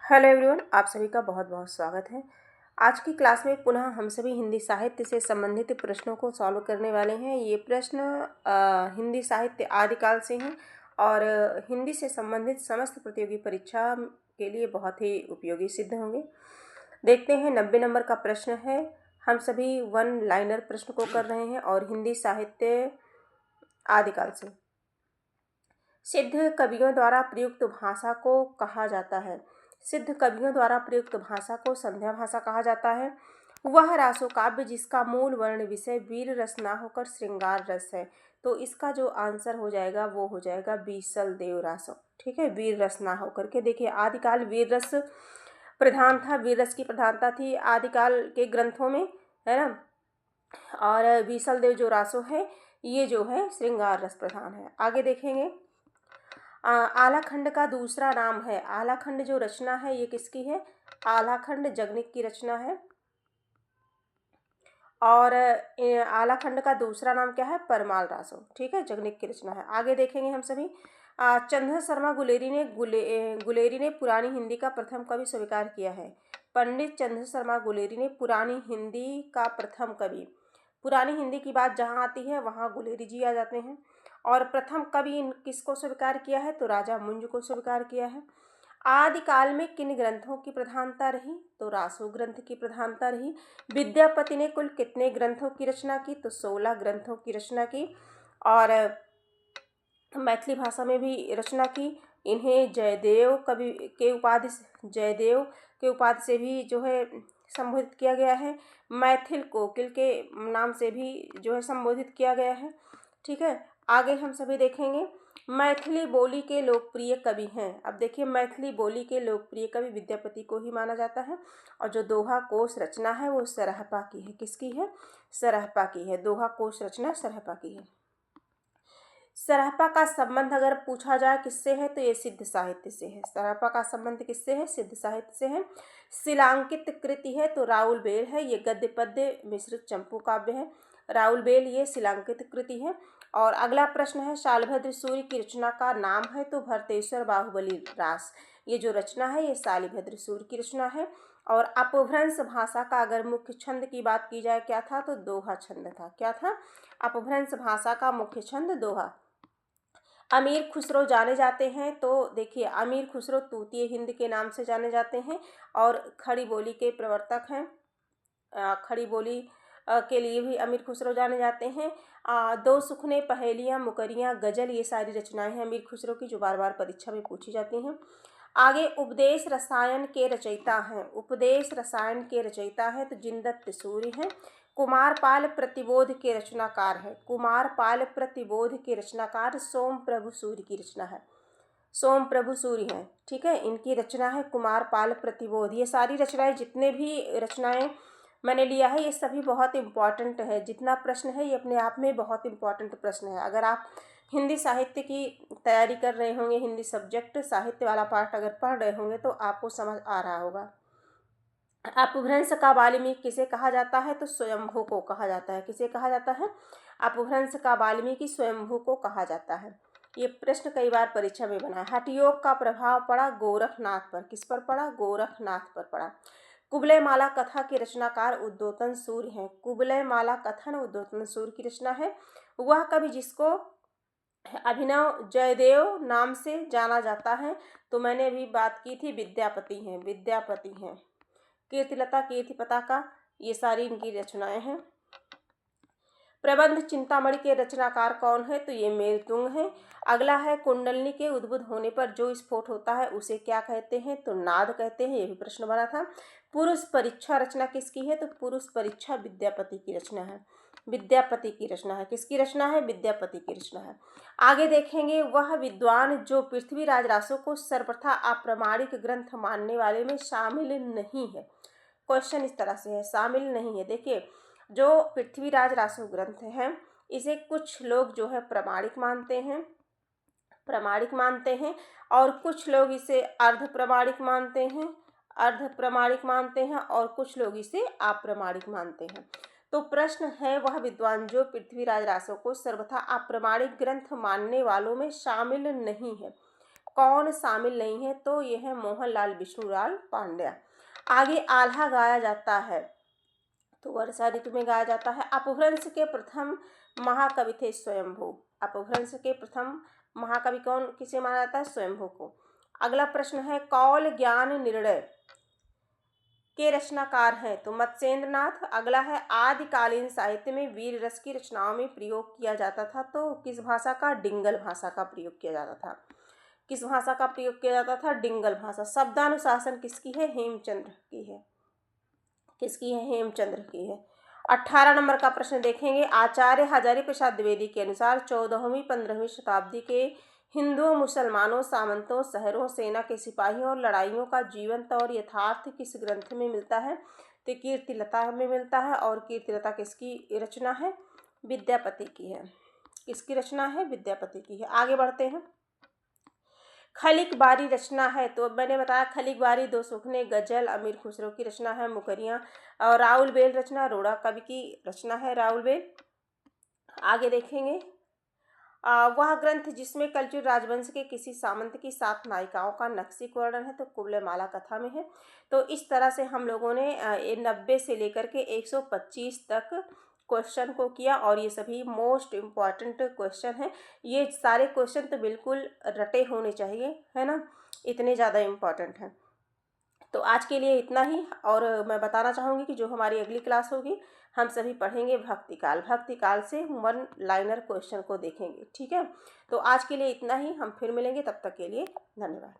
Hello everyone, आप सभी का बहुत बहुत स्वागत है। आज की क्लास में पुनः हम सभी हिंदी साहित्य से संबंधित प्रश्नों को सॉल्व करने वाले हैं। ये प्रश्न हिंदी साहित्य आदिकाल से हैं और हिंदी से संबंधित समस्त प्रतियोगी परीक्षा के लिए बहुत ही उपयोगी सिद्ध होंगे। देखते हैं, 90 नंबर का प्रश्न है। हम सभी वन लाइनर प्रश्न को कर रहे हैं और हिंदी साहित्य आदिकाल से। सिद्ध कवियों द्वारा प्रयुक्त भाषा को कहा जाता है। सिद्ध कवियों द्वारा प्रयुक्त भाषा को संध्या भाषा कहा जाता है। वह रासो काव्य जिसका मूल वर्ण विषय वीर रस ना होकर श्रृंगार रस है। तो इसका जो आंसर हो जाएगा वो हो जाएगा बीसल देव रासो। ठीक है, वीर रस ना होकर के। देखिए, आदिकाल वीर रस प्रधान था, वीर रस की प्रधानता थी आदिकाल के ग्रंथों में, है ना। और बीसल देव जो रासो है ये जो है श्रृंगार रस प्रधान है। आगे देखेंगे, आलाखंड का दूसरा नाम है। आलाखंड जो रचना है ये किसकी है? आलाखंड जगनिक की रचना है। और आलाखंड का दूसरा नाम क्या है? परमाल रासो। ठीक है, जगनिक की रचना है। आगे देखेंगे हम सभी, चंद्र शर्मा गुलेरी ने पुरानी हिंदी का प्रथम कवि स्वीकार किया है। पंडित चंद्र शर्मा गुलेरी ने पुरानी हिंदी का प्रथम कवि, पुरानी हिंदी की बात जहाँ आती है वहाँ गुलेरी जी आ जाते हैं। और प्रथम कवि किसको स्वीकार किया है? तो राजा मुंज को स्वीकार किया है। आदिकाल में किन ग्रंथों की प्रधानता रही? तो रासो ग्रंथ की प्रधानता रही। विद्यापति ने कुल कितने ग्रंथों की रचना की? तो 16 ग्रंथों की रचना की और मैथिली भाषा में भी रचना की। इन्हें जयदेव के उपाधि से भी जो है संबोधित किया गया है। मैथिल कोकिल के नाम से भी जो है संबोधित किया गया है। ठीक है, आगे हम सभी देखेंगे, मैथिली बोली के लोकप्रिय कवि हैं। अब देखिए, मैथिली बोली के लोकप्रिय कवि विद्यापति को ही माना जाता है। और जो दोहा कोश रचना है वो सरहपा की है। किसकी है? सरहपा की है। दोहा कोश रचना सरहपा की है। सरहपा का संबंध अगर पूछा जाए किससे है तो ये सिद्ध साहित्य से है। सरहपा का संबंध किससे है? सिद्ध साहित्य से है। शिलांकित कृति है तो राउल बेल है। ये गद्य पद्य मिश्रित चंपू काव्य है। राउल बेल ये शिलांकित कृति है। और अगला प्रश्न है, शालभद्र सूर्य की रचना का नाम है तो भरतेश्वर बाहुबली रास। ये जो रचना है ये शालिभद्र सूर्य की रचना है। और अपभ्रंश भाषा का अगर मुख्य छंद की बात की जाए क्या था? तो दोहा छंद था। क्या था? अपभ्रंश भाषा का मुख्य छंद दोहा। अमीर खुसरो जाने जाते हैं तो देखिए, अमीर खुसरो तूतीय हिंद के नाम से जाने जाते हैं और खड़ी बोली के प्रवर्तक हैं। खड़ी बोली के लिए भी अमीर खुसरो जाने जाते हैं। दो सुखने, पहेलियाँ, मुकरियाँ, गजल, ये सारी रचनाएं हैं अमीर खुसरो की जो बार बार परीक्षा में पूछी जाती हैं। आगे, उपदेश रसायन के रचयिता हैं। उपदेश रसायन के रचयिता है तो जिनदत्त सूर्य हैं। कुमारपाल प्रतिबोध के रचनाकार है। कुमारपाल प्रतिबोध के रचनाकार सोम प्रभु सूर्य की रचना है। सोम प्रभु सूर्य हैं। ठीक है, इनकी रचना है कुमारपाल प्रतिबोध। ये सारी रचनाएं, जितने भी रचनाएं मैंने लिया है ये सभी बहुत इम्पॉर्टेंट है। जितना प्रश्न है ये अपने आप में बहुत इम्पॉर्टेंट प्रश्न है। अगर आप हिंदी साहित्य की तैयारी कर रहे होंगे, हिंदी सब्जेक्ट साहित्य वाला पार्ट अगर पढ़ रहे होंगे तो आपको समझ आ रहा होगा। अपभ्रंश का वाल्मीकि किसे कहा जाता है? तो स्वयंभू को कहा जाता है। किसे कहा जाता है? अपभ्रंश का वाल्मीकि स्वयंभू को कहा जाता है। ये प्रश्न कई बार परीक्षा में बना है। हठयोग का प्रभाव पड़ा गोरखनाथ पर। किस पर पड़ा? गोरखनाथ पर पड़ा। कुबलय माला कथा के रचनाकार उद्योतन सूर्य हैं। कुबलय माला कथन उद्योतन सूर्य की रचना है। वह कवि जिसको अभिनव जयदेव नाम से जाना जाता है तो मैंने अभी बात की थी, विद्यापति हैं। विद्यापति हैं। कीर्तिलता, कीर्ति पताका, ये सारी इनकी रचनाएं हैं। प्रबंध चिंतामणि के रचनाकार कौन है? तो ये मेलतुंग है। अगला है, कुंडलनी के उद्भुत होने पर जो स्फोट होता है उसे क्या कहते हैं? तो नाद कहते हैं। ये भी प्रश्न बना था। पुरुष परीक्षा रचना किसकी है? तो पुरुष परीक्षा विद्यापति की रचना है। विद्यापति की रचना है। किसकी रचना है? विद्यापति की रचना है। आगे देखेंगे, वह विद्वान जो पृथ्वीराज रासो को सर्वथा अप्रामाणिक ग्रंथ मानने वाले में शामिल नहीं है। क्वेश्चन इस तरह से है, शामिल नहीं है। देखिए, जो पृथ्वीराज रासो ग्रंथ है इसे कुछ लोग जो है प्रमाणिक मानते हैं, और कुछ लोग इसे अर्ध प्रमाणिक मानते हैं और कुछ लोग इसे अप्रमाणिक मानते हैं। तो प्रश्न है, वह विद्वान जो पृथ्वीराज रासो को सर्वथा अप्रमाणिक ग्रंथ मानने वालों में शामिल नहीं है। कौन शामिल नहीं है? तो यह है मोहनलाल विष्णुलाल पांड्या। आगे आल्हा गाया जाता है तो वर्षा ऋतु में गाया जाता है। अपभ्रंश के प्रथम महाकवि थे स्वयंभू। अपभ्रंश के प्रथम महाकवि कौन किसे माना जाता है? स्वयंभू को। अगला प्रश्न है कौल ज्ञान निर्णय के रचनाकार हैं? तो मत्स्येंद्र नाथ। अगला है आदिकालीन साहित्य में वीर रस की रचनाओं में प्रयोग किया जाता था तो किस भाषा का? डिंगल भाषा का प्रयोग किया जाता था। किस भाषा का प्रयोग किया जाता था? डिंगल भाषा। शब्दानुशासन किसकी है? हेमचंद्र की है। किसकी है? हेमचंद्र की है। 18 नंबर का प्रश्न देखेंगे। आचार्य हजारी प्रसाद द्विवेदी के अनुसार 14वीं 15वीं शताब्दी के हिंदुओं, मुसलमानों, सामंतों, शहरों, सेना के सिपाहियों और लड़ाइयों का जीवंत और यथार्थ किस ग्रंथ में मिलता है? तो कीर्तिलता में मिलता है। और कीर्तिलता किसकी रचना है? विद्यापति की है। किसकी रचना है? विद्यापति की है। आगे बढ़ते हैं। खलिक बारी रचना है तो मैंने बताया खलिक बारी दो सुखने गजल अमीर खुसरो की रचना है। मुकरियाँ और राउल बेल रचना रोड़ा कवि की रचना है। राउल बेल। आगे देखेंगे। वह ग्रंथ जिसमें कलचुग राजवंश के किसी सामंत की 7 नायिकाओं का नक्शी वर्णन है तो कुबलयमाला कथा में है। तो इस तरह से हम लोगों ने 90 से लेकर के 125 तक क्वेश्चन को किया और ये सभी मोस्ट इम्पॉर्टेंट क्वेश्चन हैं। ये सारे क्वेश्चन तो बिल्कुल रटे होने चाहिए, है ना, इतने ज़्यादा इम्पॉर्टेंट हैं। तो आज के लिए इतना ही। और मैं बताना चाहूँगी कि जो हमारी अगली क्लास होगी हम सभी पढ़ेंगे भक्तिकाल। भक्तिकाल से 1 लाइनर क्वेश्चन को देखेंगे। ठीक है, तो आज के लिए इतना ही। हम फिर मिलेंगे, तब तक के लिए धन्यवाद।